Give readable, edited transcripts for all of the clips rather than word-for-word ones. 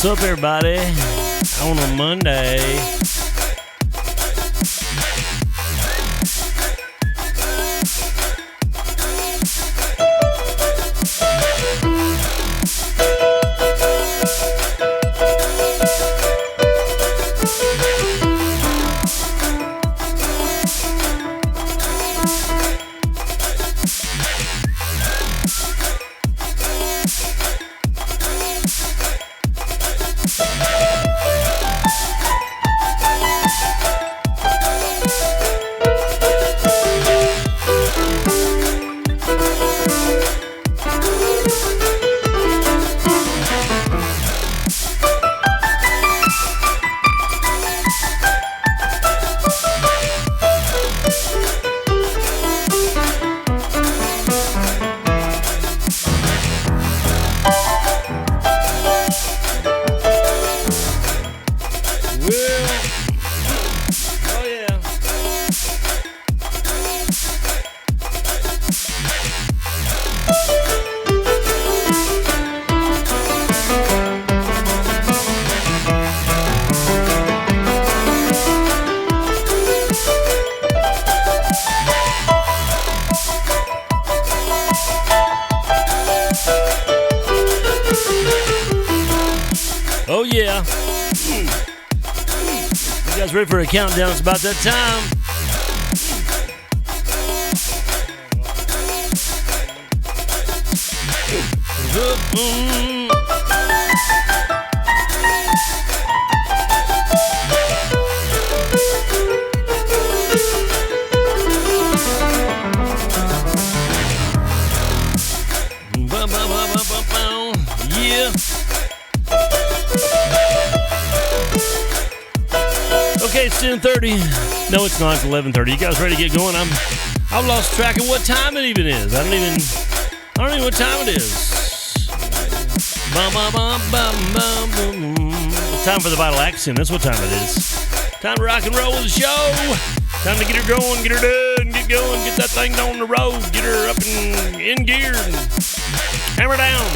What's up, everybody? On a Monday. Oh, yeah. You guys ready for a countdown? It's about that time. Yeah. Okay, it's 10:30. No, it's not. It's 11:30. You guys ready to get going? I've lost track of what time it even is. I don't even know what time it is. Time for the Vital Axiom. That's what time it is. Time to rock and roll with the show. Time to get her going, get her done, get going, get that thing on the road, get her up and in gear, and hammer down.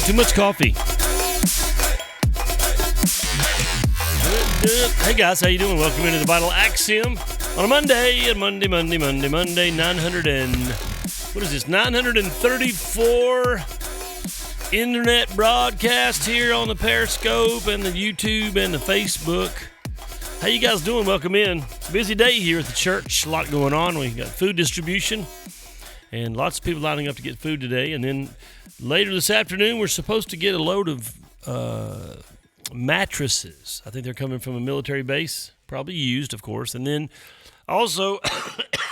Too much coffee. Hey guys, how you doing? Welcome into the Vital Axiom on a Monday, 900 and, what is this, 934 internet broadcast here on the Periscope and the YouTube and the Facebook. How you guys doing? Welcome in. It's a busy day here at the church. A lot going on. We got food distribution and lots of people lining up to get food today. And then later this afternoon, we're supposed to get a load of mattresses. I think they're coming from a military base, probably used, of course. And then also,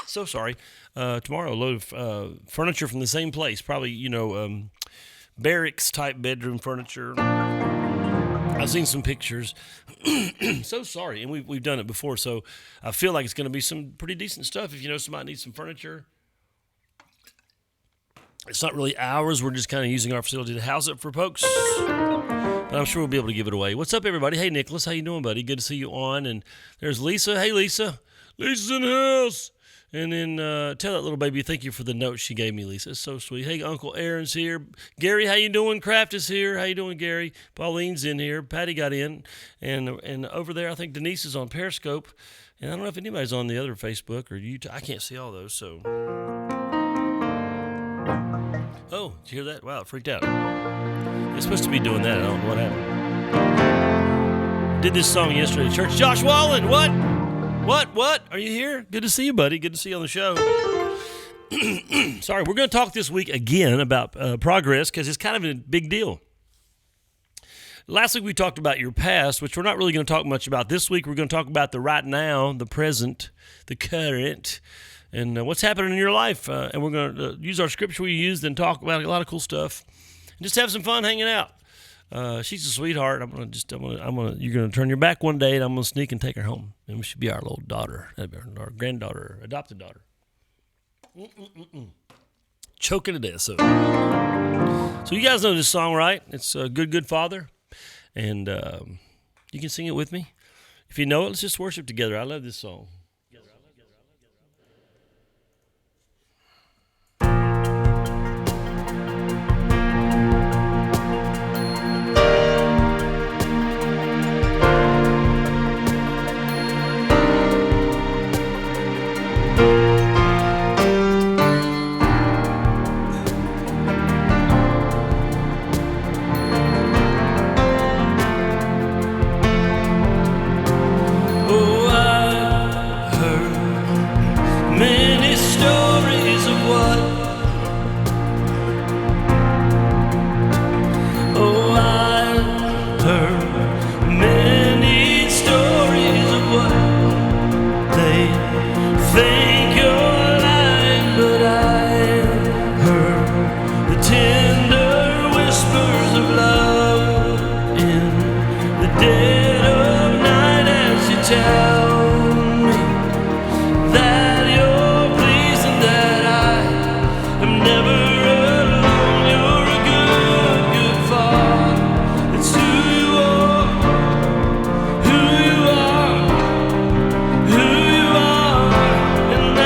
tomorrow a load of furniture from the same place, probably, barracks type bedroom furniture. I've seen some pictures. So sorry, and we've done it before, so I feel like it's going to be some pretty decent stuff. If you know somebody needs some furniture, it's not really ours. We're just kind of using our facility to house it for folks. But I'm sure we'll be able to give it away. What's up, everybody? Hey, Nicholas. How you doing, buddy? Good to see you on. And there's Lisa. Hey, Lisa. Lisa's in the house. And then tell that little baby thank you for the note she gave me, Lisa. It's so sweet. Hey, Uncle Aaron's here. Gary, how you doing? Kraft is here. How you doing, Gary? Pauline's in here. Patty got in. And over there, I think Denise is on Periscope. And I don't know if anybody's on the other Facebook or YouTube. I can't see all those, so. Oh, did you hear that? Wow, it freaked out. It's supposed to be doing that. I don't know what happened. Did this song yesterday at church. Josh Wallen, what? What? Are you here? Good to see you, buddy. Good to see you on the show. Sorry, we're going to talk this week again about progress because it's kind of a big deal. Last week we talked about your past, which we're not really going to talk much about. This week we're going to talk about the right now, the present, the current, and what's happening in your life. And we're going to use our scripture we used and talk about a lot of cool stuff. And just have some fun hanging out. She's a sweetheart. You're gonna turn your back one day, and I'm gonna sneak and take her home, and she should be our little daughter, our granddaughter, adopted daughter. Choking to death. So you guys know this song, right? It's "Good Father," and you can sing it with me. If you know it, let's just worship together. I love this song. many stories of what. Oh, I've heard many stories of what they think you're like, but I've heard the tender whispers of love in the dead of night as you tell me that you're pleased and that I am never alone. You're a good, good father. It's who you are, who you are, who you are, and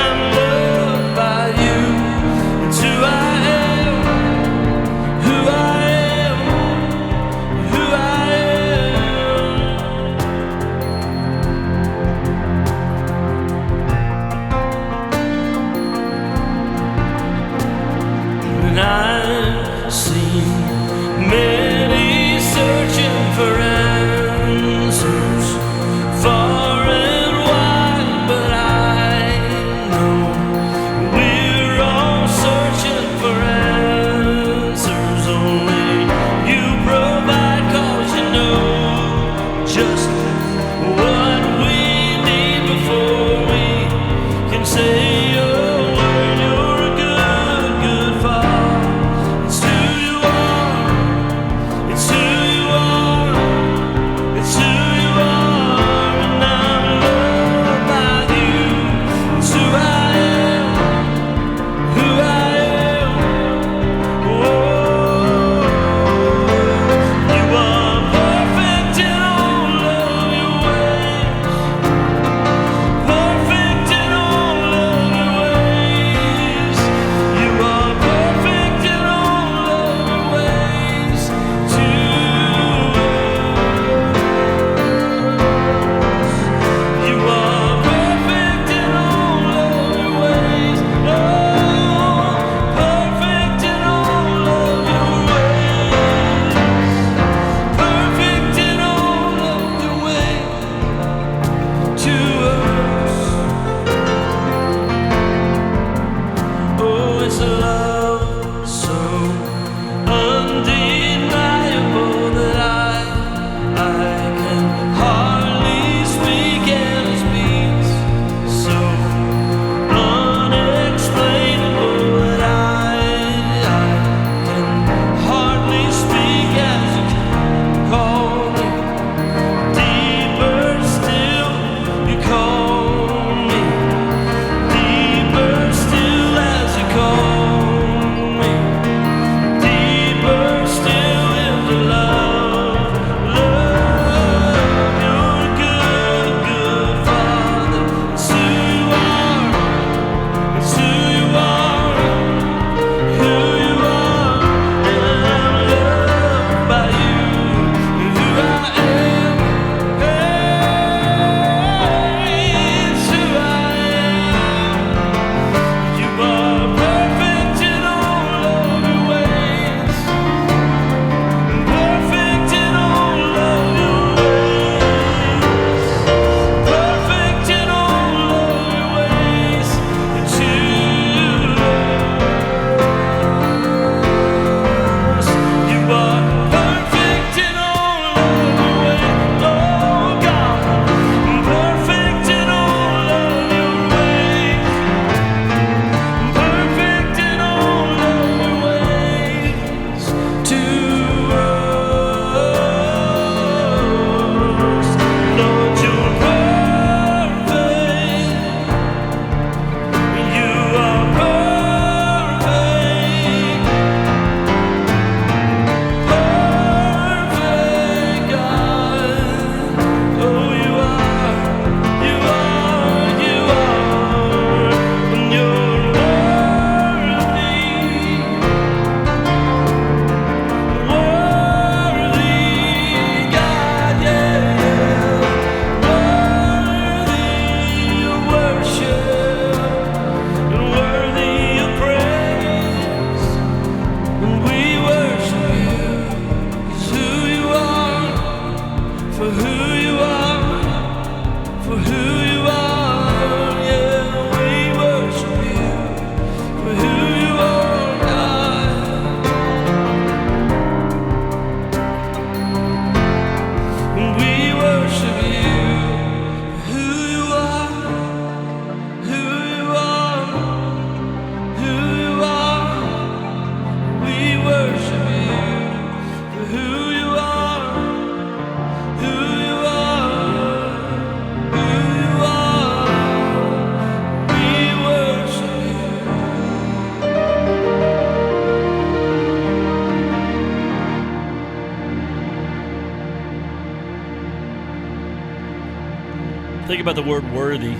about the word worthy.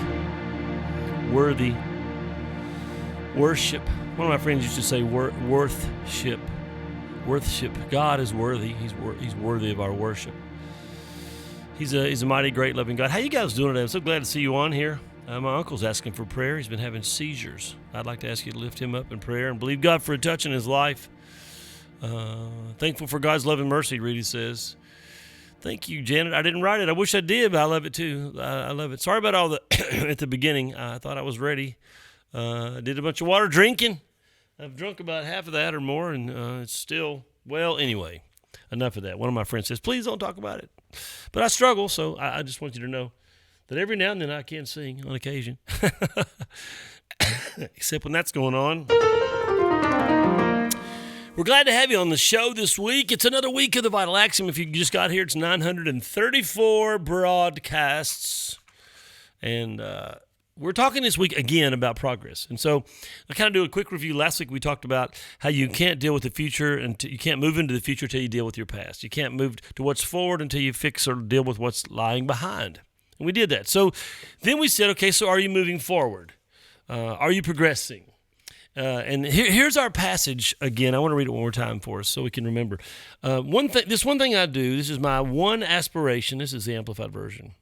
Worthy. Worship. One of my friends used to say worthship. Worthship. God is worthy. He's worthy of our worship. He's a mighty, great, loving God. How you guys doing today? I'm so glad to see you on here. My uncle's asking for prayer. He's been having seizures. I'd like to ask you to lift him up in prayer and believe God for a touch in his life. Thankful for God's love and mercy, Reedy says. Thank you, Janet. I didn't write it. I wish I did, but I love it too. I love it. Sorry about all the at the beginning. I thought I was ready. I did a bunch of water drinking. I've drunk about half of that or more, and it's still, well, anyway, enough of that. One of my friends says, please don't talk about it. But I struggle, so I just want you to know that every now and then I can sing on occasion. Except when that's going on. We're glad to have you on the show this week. It's another week of the Vital Axiom. If you just got here, it's 934 broadcasts. And we're talking this week again about progress. And so I kind of do a quick review. Last week we talked about how you can't deal with the future and you can't move into the future until you deal with your past. You can't move to what's forward until you fix or deal with what's lying behind. And we did that. So then we said, okay, so are you moving forward? Are you progressing? And here's our passage again. I want to read it one more time for us so we can remember. One thing I do, this is my one aspiration. This is the Amplified Version.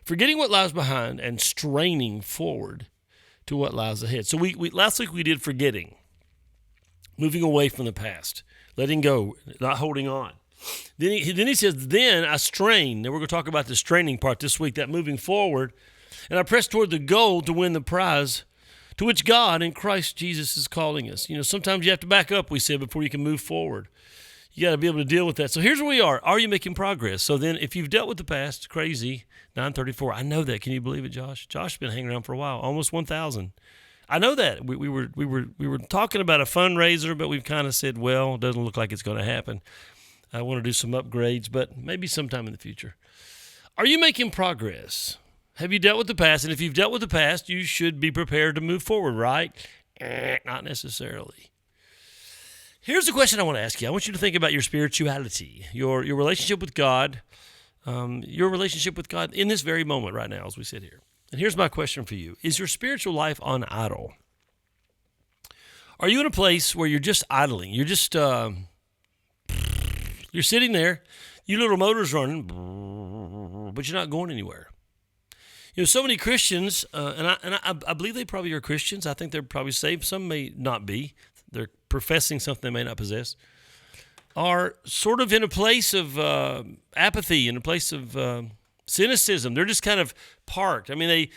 Forgetting what lies behind and straining forward to what lies ahead. So we last week we did forgetting, moving away from the past, letting go, not holding on. Then he says, then I strain. Now we're going to talk about the straining part this week, that moving forward. And I press toward the goal to win the prize to which God in Christ Jesus is calling us. You know, sometimes you have to back up, we said, before you can move forward. You got to be able to deal with that. So here's where we are. Are you making progress? So then if you've dealt with the past, crazy, 934. I know that. Can you believe it, Josh? Josh has been hanging around for a while, almost 1,000. I know that. We were talking about a fundraiser, but we've kind of said, well, it doesn't look like it's going to happen. I want to do some upgrades, but maybe sometime in the future. Are you making progress? Have you dealt with the past? And if you've dealt with the past, you should be prepared to move forward, right? Not necessarily. Here's the question I want to ask you. I want you to think about your spirituality, your relationship with God, your relationship with God in this very moment right now as we sit here. And here's my question for you. Is your spiritual life on idle? Are you in a place where you're just idling? You're just, you're sitting there, your little motor's running, but you're not going anywhere. You know, so many Christians, and I believe they probably are Christians. I think they're probably saved. Some may not be. They're professing something they may not possess. Are sort of in a place of apathy, in a place of cynicism. They're just kind of parked. I mean, they,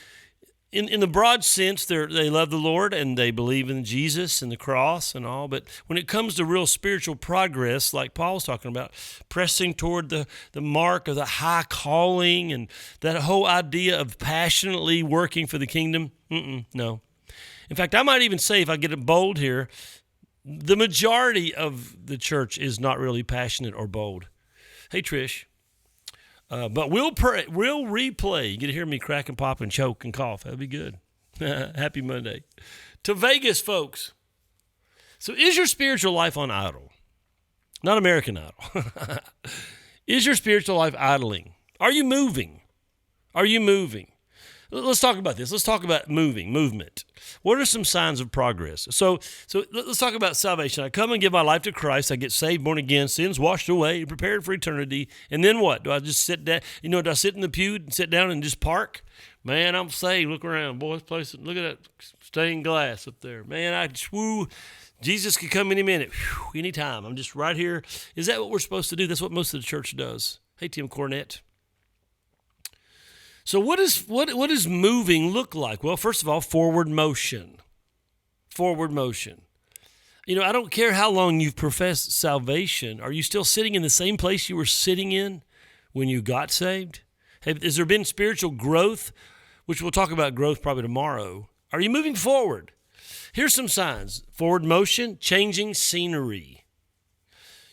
in the broad sense, they love the Lord and they believe in Jesus and the cross and all. But when it comes to real spiritual progress, like Paul's talking about, pressing toward the mark of the high calling and that whole idea of passionately working for the kingdom, no. In fact, I might even say, if I get it bold here, the majority of the church is not really passionate or bold. Hey, Trish. But we'll replay. You get to hear me crack and pop and choke and cough. That'd be good. Happy Monday. To Vegas, folks. So is your spiritual life on idle? Not American Idol. Is your spiritual life idling? Are you moving? Are you moving? Let's talk about this. Let's talk about movement. What are some signs of progress? So let's talk about salvation. I come and give my life to Christ. I get saved, born again, sins washed away, prepared for eternity. And then what? Do I just sit down? You know, do I sit in the pew and sit down and just park? Man, I'm saved. Look around. Boy, this place, look at that stained glass up there. Man, Jesus could come any minute, anytime. I'm just right here. Is that what we're supposed to do? That's what most of the church does. Hey, Tim Cornette. So what does moving look like? Well, first of all, forward motion. Forward motion. You know, I don't care how long you've professed salvation. Are you still sitting in the same place you were sitting in when you got saved? Has there been spiritual growth, which we'll talk about growth probably tomorrow? Are you moving forward? Here's some signs. Forward motion, changing scenery.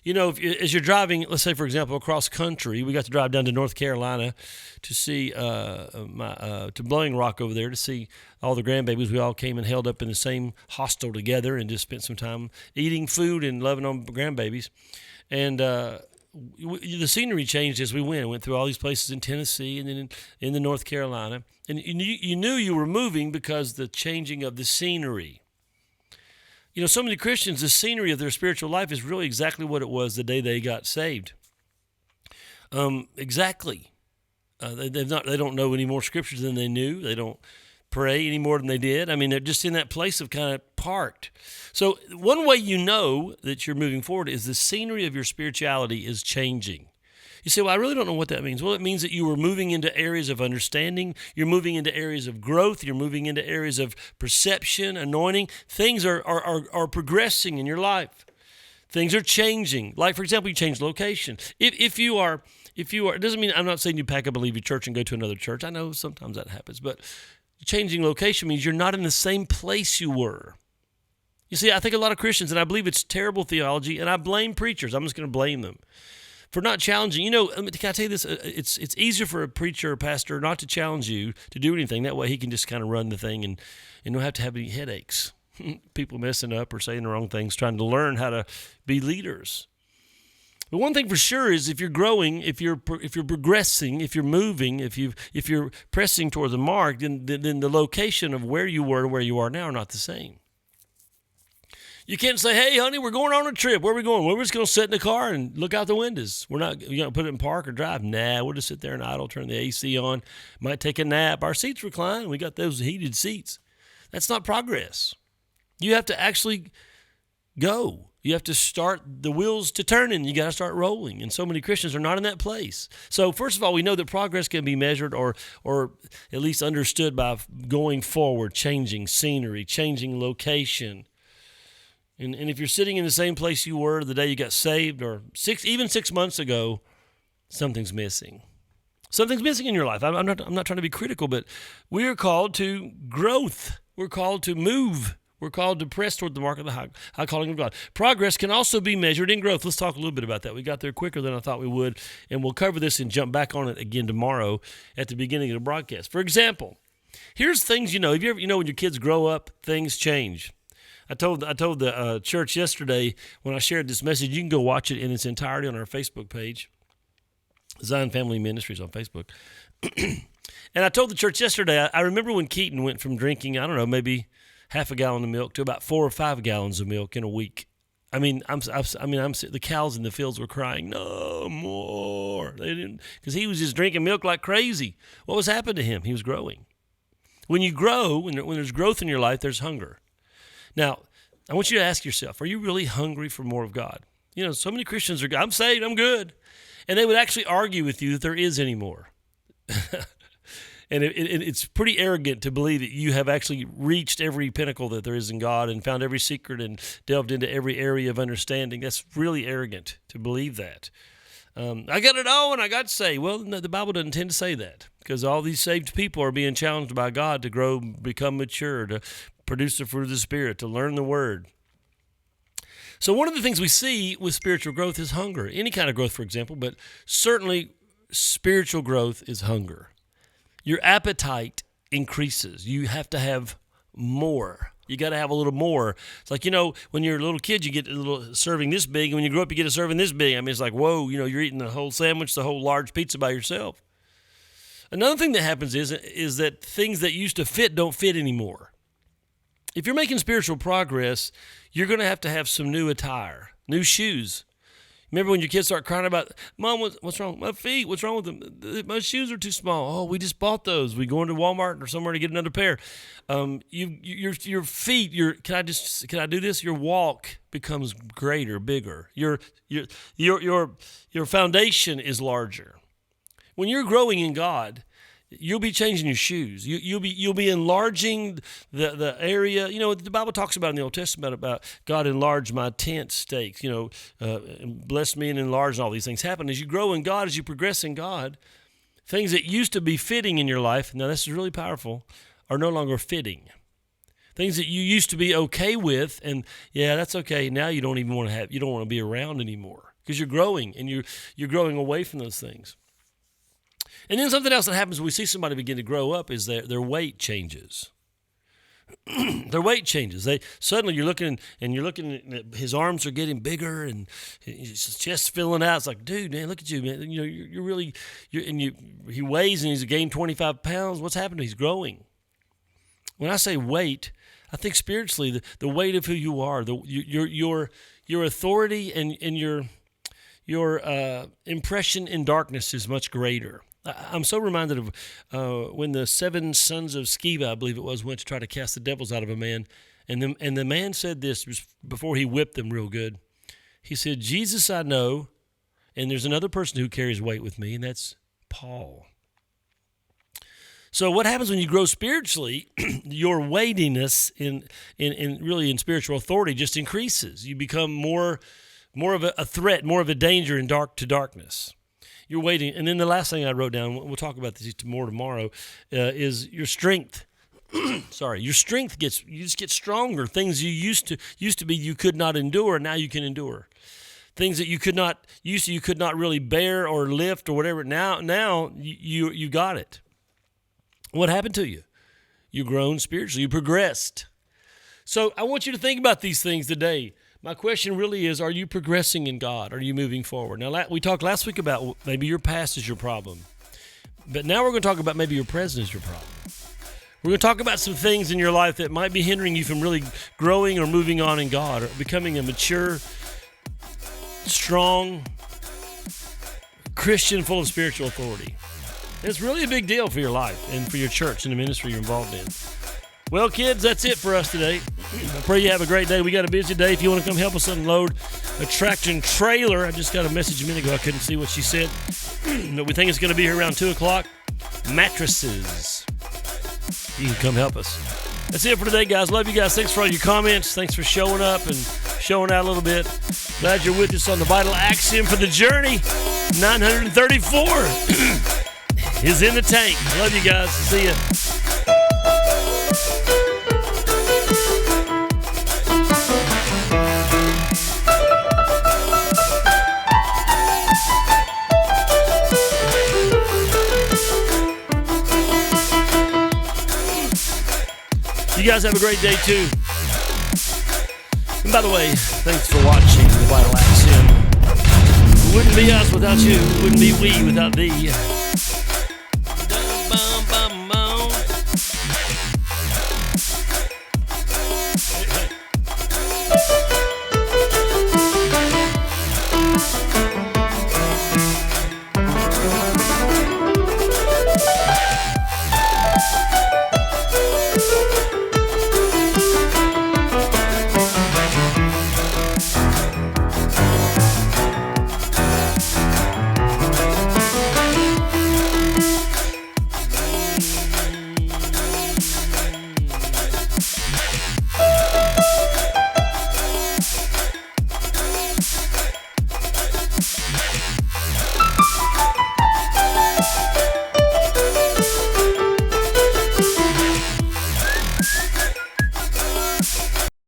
You know, as you're driving, let's say, for example, across country, we got to drive down to North Carolina to see, to Blowing Rock over there to see all the grandbabies. We all came and held up in the same hostel together and just spent some time eating food and loving on grandbabies. And the scenery changed as we went. We went through all these places in Tennessee and then in the North Carolina. And you knew you were moving because the changing of the scenery. You know, so many Christians, the scenery of their spiritual life is really exactly what it was the day they got saved. Exactly. They don't know any more scriptures than they knew. They don't pray any more than they did. I mean, they're just in that place of kind of parked. So one way you know that you're moving forward is the scenery of your spirituality is changing. You say, well, I really don't know what that means. Well, it means that you are moving into areas of understanding. You're moving into areas of growth. You're moving into areas of perception, anointing. Things are progressing in your life. Things are changing. Like, for example, you change location. If you are, it doesn't mean, I'm not saying you pack up and leave your church and go to another church. I know sometimes that happens, but changing location means you're not in the same place you were. You see, I think a lot of Christians, and I believe it's terrible theology, and I blame preachers. I'm just going to blame them for not challenging. You know, can I tell you this? It's easier for a preacher or pastor not to challenge you to do anything. That way he can just kind of run the thing and don't have to have any headaches. People messing up or saying the wrong things, trying to learn how to be leaders. But one thing for sure is if you're growing, if you're progressing, if you're moving, if you're pressing toward the mark, then the location of where you were to where you are now are not the same. You can't say, hey, honey, we're going on a trip. Where are we going? Well, we're just going to sit in the car and look out the windows. We're not going to put it in park or drive. Nah, we'll just sit there and idle, turn the AC on, might take a nap. Our seats recline. We got those heated seats. That's not progress. You have to actually go. You have to start the wheels to turning. You got to start rolling. And so many Christians are not in that place. So first of all, we know that progress can be measured or at least understood by going forward, changing scenery, changing location. And if you're sitting in the same place you were the day you got saved or even 6 months ago, something's missing. Something's missing in your life. I'm not trying to be critical, but we are called to growth. We're called to move. We're called to press toward the mark of the high calling of God. Progress can also be measured in growth. Let's talk a little bit about that. We got there quicker than I thought we would, and we'll cover this and jump back on it again tomorrow at the beginning of the broadcast. For example, here's things you know. Have you ever, when your kids grow up, things change. I told the church yesterday when I shared this message, you can go watch it in its entirety on our Facebook page, Zion Family Ministries on Facebook. And I told the church yesterday, I remember when Keaton went from drinking, I don't know, maybe half a gallon of milk to about 4 or 5 gallons of milk in a week. I mean, the cows in the fields were crying, no more. They didn't, because he was just drinking milk like crazy. What was happening to him? He was growing. When you grow, when there's growth in your life, there's hunger. Now, I want you to ask yourself, are you really hungry for more of God? You know, so many Christians are, I'm saved, I'm good. And they would actually argue with you that there is any more. And it's pretty arrogant to believe that you have actually reached every pinnacle that there is in God and found every secret and delved into every area of understanding. That's really arrogant to believe that. I got it all and I got saved. Well, no, the Bible doesn't tend to say that because all these saved people are being challenged by God to grow, become mature, to produce the fruit of the Spirit, to learn the Word. So one of the things we see with spiritual growth is hunger. Any kind of growth, for example, but certainly spiritual growth is hunger. Your appetite increases. You have to have more. You got to have a little more. It's like, when you're a little kid, you get a little serving this big, and when you grow up, you get a serving this big. I mean, it's like, whoa, you're eating the whole sandwich, the whole large pizza by yourself. Another thing that happens is that things that used to fit don't fit anymore. If you're making spiritual progress, you're going to have some new attire, new shoes. Remember when your kids start crying about, Mom, what's wrong with my feet? What's wrong with them? My shoes are too small. Oh, we just bought those. We go into Walmart or somewhere to get another pair. Your feet, can I do this? Your walk becomes greater, bigger. Your foundation is larger. When you're growing in God, you'll be changing your shoes. You'll be enlarging the area. The Bible talks about in the Old Testament about God enlarge my tent stakes. Bless me and enlarge, and all these things happen as you grow in God, as you progress in God. Things that used to be fitting in your life, now this is really powerful, are no longer fitting. Things that you used to be okay with, and yeah, that's okay. Now you don't even want to you don't want to be around anymore because you're growing and you're growing away from those things. And then something else that happens when we see somebody begin to grow up is that their weight changes. their weight changes. They suddenly you're looking at his arms are getting bigger and his chest's filling out. It's like, dude, man, look at you, man. You know, he weighs and he's gained 25 pounds. What's happened? He's growing. When I say weight, I think spiritually the weight of who you are, your authority and your impression in darkness is much greater. I'm so reminded of when the 7 sons of Sceva, I believe it was, went to try to cast the devils out of a man. And the man said this before he whipped them real good. He said, Jesus I know, and there's another person who carries weight with me, and that's Paul. So what happens when you grow spiritually, your weightiness in spiritual authority just increases. You become more of a threat, more of a danger in darkness. You're waiting. And then the last thing I wrote down, we'll talk about this more tomorrow, is your strength. Your strength you just get stronger. Things you used to be you could not endure, now you can endure. Things that you could not really bear or lift or whatever. Now you got it. What happened to you? You've grown spiritually. You progressed. So I want you to think about these things today. My question really is, are you progressing in God? Are you moving forward? Now, we talked last week about maybe your past is your problem. But now we're going to talk about maybe your present is your problem. We're going to talk about some things in your life that might be hindering you from really growing or moving on in God or becoming a mature, strong Christian full of spiritual authority. It's really a big deal for your life and for your church and the ministry you're involved in. Well, kids, that's it for us today. I pray you have a great day. We got a busy day. If you want to come help us unload a tractor trailer, I just got a message a minute ago. I couldn't see what she said. But we think it's going to be here around 2 o'clock. Mattresses. You can come help us. That's it for today, guys. Love you guys. Thanks for all your comments. Thanks for showing up and showing out a little bit. Glad you're with us on the Vital Axiom for the journey. 934 is in the tank. Love you guys. See ya. You guys have a great day too. And by the way, thanks for watching the Vital Axiom. It wouldn't be us without you. It wouldn't be we without thee.